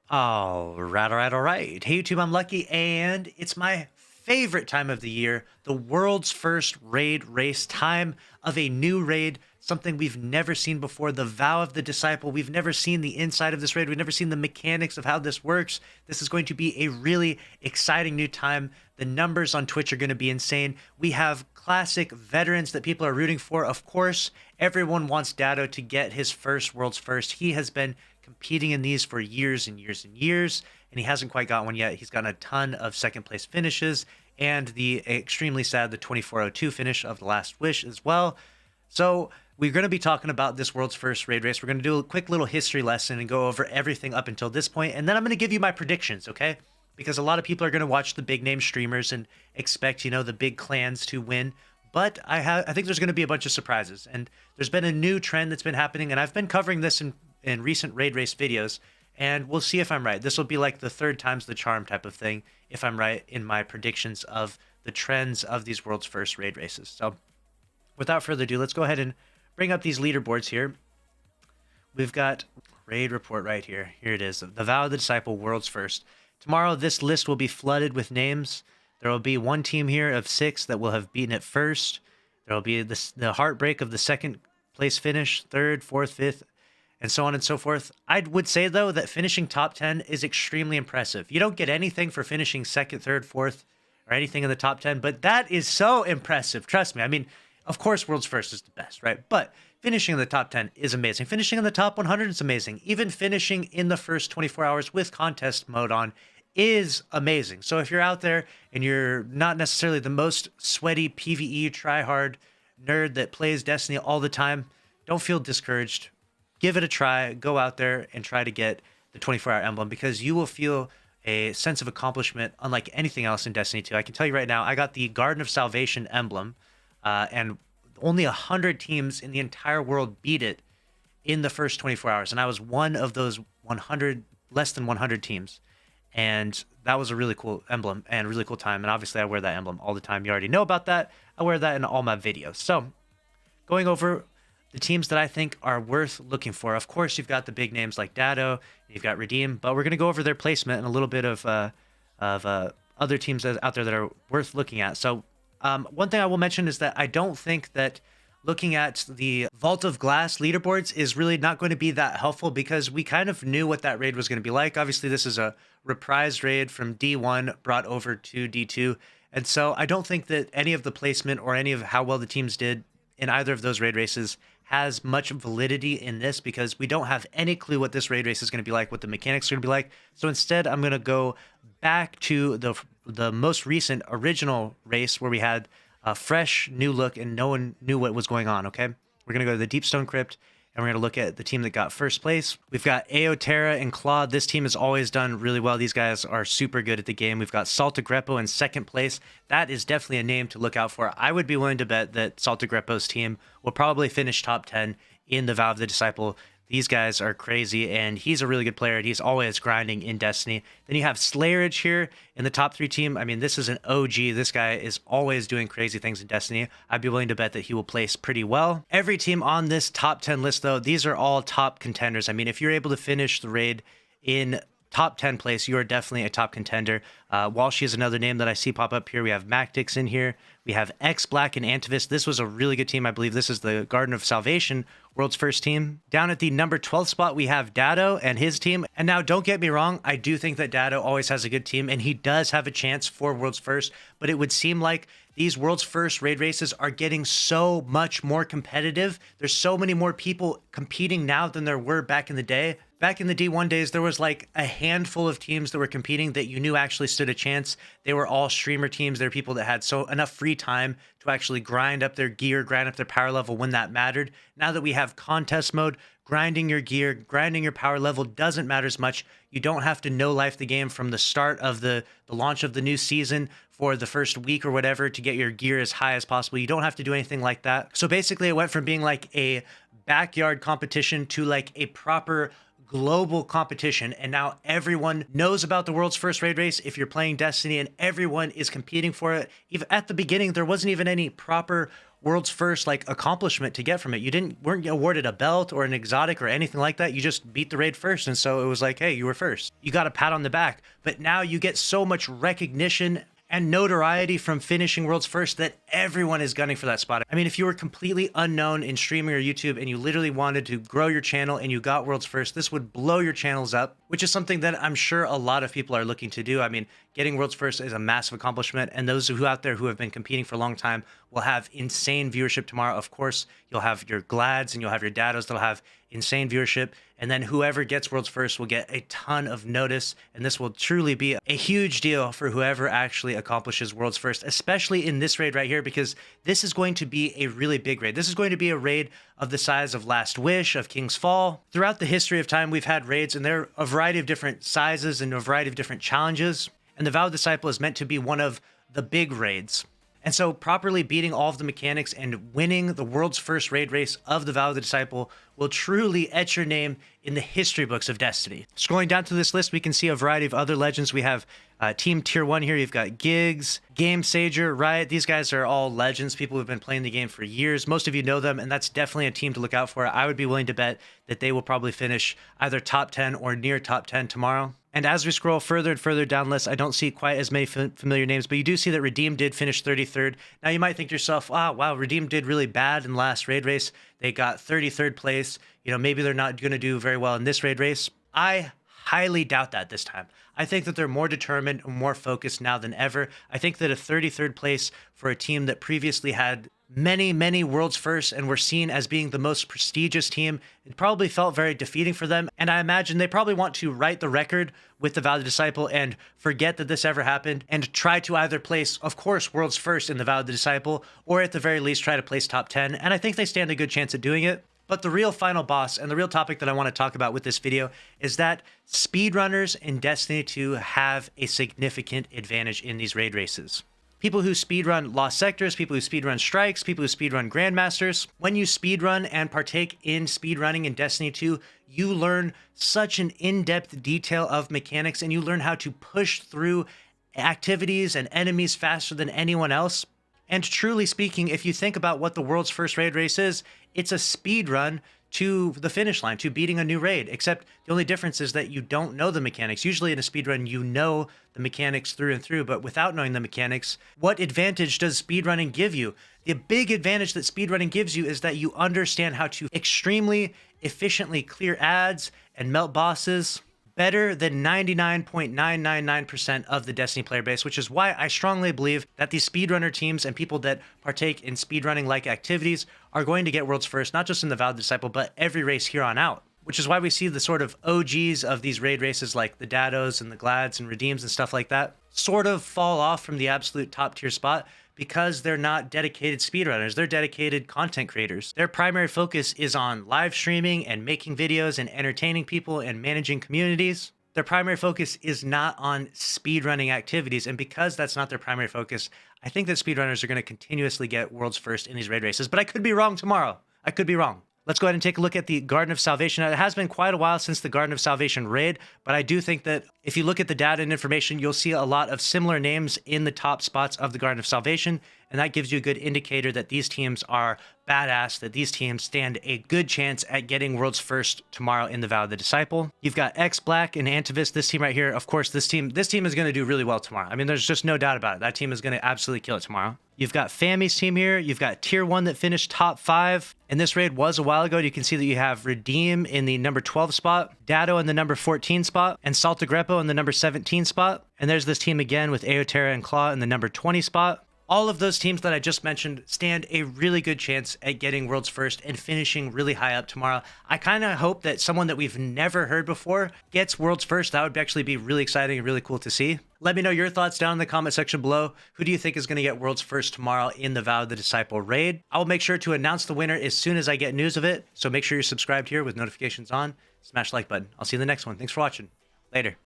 All right. Hey, YouTube, I'm Lucky, and it's my favorite time of the year, the world's first raid race, time of a new raid, something we've never seen before, the Vow of the Disciple. We've never seen the inside of this raid. We've never seen the mechanics of how this works. This is going to be a really exciting new time. The numbers on Twitch are going to be insane. We have classic veterans that people are rooting for. Of course, everyone wants Dado to get his first world's first. He has been competing in these for years and years and years, and he hasn't quite got one yet. He's gotten a ton of second place finishes and the extremely sad the 2402 finish of the Last Wish as well. So we're going to be talking about this world's first raid race. We're going to do a quick little history lesson and go over everything up until this point, and then I'm going to give you my predictions, okay? Because a lot of people are going to watch the big name streamers and expect, the big clans to win. But I think there's going to be a bunch of surprises, and there's been a new trend that's been happening, and I've been covering this in recent raid race videos, and we'll see if I'm right. This will be like the third time's the charm type of thing, if I'm right in my predictions of the trends of these world's first raid races. So without further ado, let's go ahead and bring up these leaderboards here. We've got raid report right here. Here it is, the Vow of the Disciple world's first. Tomorrow, this list will be flooded with names. There will be one team here of 6 that will have beaten it first. There will be the heartbreak of the second place finish, third, fourth, fifth, and so on and so forth. I would say, though, that finishing top 10 is extremely impressive. You don't get anything for finishing second, third, fourth, or anything in the top 10, but that is so impressive. Trust me. I mean, of course, world's first is the best, right? But finishing in the top 10 is amazing. Finishing in the top 100 is amazing. Even finishing in the first 24 hours with contest mode on is amazing. So if you're out there and you're not necessarily the most sweaty PvE try-hard nerd that plays Destiny all the time, don't feel discouraged. Give it a try. Go out there and try to get the 24-hour emblem, because you will feel a sense of accomplishment unlike anything else in Destiny 2. I can tell you right now, I got the Garden of Salvation emblem, and only 100 teams in the entire world beat it in the first 24 hours, and I was one of those less than 100 teams. And that was a really cool emblem and really cool time. And obviously I wear that emblem all the time. You already know about that. I wear that in all my videos. So going over the teams that I think are worth looking for. Of course, you've got the big names like Dado, you've got Redeem, but we're going to go over their placement and a little bit of other teams out there that are worth looking at. So one thing I will mention is that I don't think that looking at the Vault of Glass leaderboards is really not going to be that helpful, because we kind of knew what that raid was going to be like. Obviously, this is a reprised raid from D1 brought over to D2. And so I don't think that any of the placement or any of how well the teams did in either of those raid races has much validity in this, because we don't have any clue what this raid race is going to be like, what the mechanics are going to be like. So instead, I'm going to go back to the most recent original race where we had a fresh new look and no one knew what was going on, okay? We're going to go to the Deepstone Crypt, and we're going to look at the team that got first place. We've got Aoterra and Claude. This team has always done really well. These guys are super good at the game. We've got Saltagrepo in second place. That is definitely a name to look out for. I would be willing to bet that Saltagrepo's team will probably finish top 10 in the Vow of the Disciple. These guys are crazy, and he's a really good player, and he's always grinding in Destiny. Then you have Slayridge here in the top 3 team. I mean, this is an OG. This guy is always doing crazy things in Destiny. I'd be willing to bet that he will place pretty well. Every team on this top 10 list, though, these are all top contenders. I mean, if you're able to finish the raid in top 10 place, you are definitely a top contender. Walshy is another name that I see pop up here. We have Mactix in here. We have X Black and Antivis. This was a really good team. I believe this is the Garden of Salvation, world's first team. Down at the number 12 spot, we have Dado and his team. And now, don't get me wrong, I do think that Dado always has a good team, and he does have a chance for world's first, but it would seem like these world's first raid races are getting so much more competitive. There's so many more people competing now than there were back in the day. Back in the D1 days, there was like a handful of teams that were competing that you knew actually stood a chance. They were all streamer teams. They were people that had enough free time to actually grind up their gear, grind up their power level when that mattered. Now that we have contest mode, grinding your gear, grinding your power level doesn't matter as much. You don't have to know life the game from the start of the launch of the new season for the first week or whatever to get your gear as high as possible. You don't have to do anything like that. So basically, it went from being like a backyard competition to like a proper global competition, and now everyone knows about the world's first raid race if you're playing Destiny, and everyone is competing for it. Even at the beginning, there wasn't even any proper world's first like accomplishment to get from it. You weren't awarded a belt or an exotic or anything like that. You just beat the raid first, and so it was like, hey, you were first. You got a pat on the back. But now you get so much recognition and notoriety from finishing world's first that everyone is gunning for that spot. I mean, if you were completely unknown in streaming or YouTube and you literally wanted to grow your channel and you got world's first, this would blow your channels up, which is something that I'm sure a lot of people are looking to do. I mean, getting world's first is a massive accomplishment, and those who out there who have been competing for a long time will have insane viewership tomorrow. Of course, you'll have your Glads and you'll have your Dados that'll have insane viewership, and then whoever gets world's first will get a ton of notice, and this will truly be a huge deal for whoever actually accomplishes world's first, especially in this raid right here, because this is going to be a really big raid. This is going to be a raid of the size of Last Wish, of King's Fall. Throughout the history of time, we've had raids, and they're a variety of different sizes and a variety of different challenges, and the Vow Disciple is meant to be one of the big raids. And so properly beating all of the mechanics and winning the world's first raid race of the Vow of the Disciple will truly etch your name in the history books of Destiny. Scrolling down through this list, we can see a variety of other legends. We have Team Tier 1 here. You've got Giggs, Game Sager, Riot. These guys are all legends, people who've been playing the game for years. Most of you know them, and that's definitely a team to look out for. I would be willing to bet that they will probably finish either top 10 or near top 10 tomorrow. And as we scroll further and further down the list, I don't see quite as many familiar names, but you do see that Redeem did finish 33rd. Now you might think to yourself, oh, wow, Redeem did really bad in the last raid race. They got 33rd place. You know, maybe they're not going to do very well in this raid race. I highly doubt that this time. I think that they're more determined and more focused now than ever. I think that a 33rd place for a team that previously had many world's firsts and were seen as being the most prestigious team, it probably felt very defeating for them. And I imagine they probably want to write the record with the Vow of the Disciple and forget that this ever happened and try to either place, of course, world's first in the Vow of the Disciple, or at the very least try to place top 10. And I think they stand a good chance at doing it. But the real final boss and the real topic that I want to talk about with this video is that speedrunners in Destiny 2 have a significant advantage in these raid races. People who speedrun Lost Sectors, people who speedrun Strikes, people who speedrun Grandmasters. When you speedrun and partake in speedrunning in Destiny 2, you learn such an in-depth detail of mechanics, and you learn how to push through activities and enemies faster than anyone else. And truly speaking, if you think about what the world's first raid race is, it's a speed run to the finish line, to beating a new raid, except the only difference is that you don't know the mechanics. Usually in a speedrun, you know the mechanics through and through, but without knowing the mechanics, what advantage does speedrunning give you? The big advantage that speedrunning gives you is that you understand how to extremely efficiently clear ads and melt bosses better than 99.999% of the Destiny player base, which is why I strongly believe that these speedrunner teams and people that partake in speedrunning-like activities are going to get world's first, not just in the Vow of the Disciple, but every race here on out. Which is why we see the sort of OGs of these raid races like the Dados and the Glads and Redeems and stuff like that sort of fall off from the absolute top tier spot because they're not dedicated speedrunners. They're dedicated content creators. Their primary focus is on live streaming and making videos and entertaining people and managing communities. Their primary focus is not on speedrunning activities, and because that's not their primary focus, I think that speedrunners are going to continuously get world's first in these raid races, but I could be wrong tomorrow. I could be wrong. Let's go ahead and take a look at the Garden of Salvation. Now, it has been quite a while since the Garden of Salvation raid, but I do think that if you look at the data and information, you'll see a lot of similar names in the top spots of the Garden of Salvation, and that gives you a good indicator that these teams are badass, that these teams stand a good chance at getting world's first tomorrow in the Vow of the Disciple. You've got X Black and Antivis, this team right here. Of course, this team is going to do really well tomorrow. I mean, there's just no doubt about it. That team is going to absolutely kill it tomorrow. You've got Fami's team here. You've got Tier 1 that finished top 5. And this raid was a while ago. You can see that you have Redeem in the number 12 spot, Dado in the number 14 spot, and Saltagrepo in the number 17 spot. And there's this team again with Eoterra and Claw in the number 20 spot. All of those teams that I just mentioned stand a really good chance at getting world's first and finishing really high up tomorrow. I kind of hope that someone that we've never heard before gets world's first. That would actually be really exciting and really cool to see. Let me know your thoughts down in the comment section below. Who do you think is going to get world's first tomorrow in the Vow of the Disciple raid? I will make sure to announce the winner as soon as I get news of it. So make sure you're subscribed here with notifications on. Smash the like button. I'll see you in the next one. Thanks for watching. Later.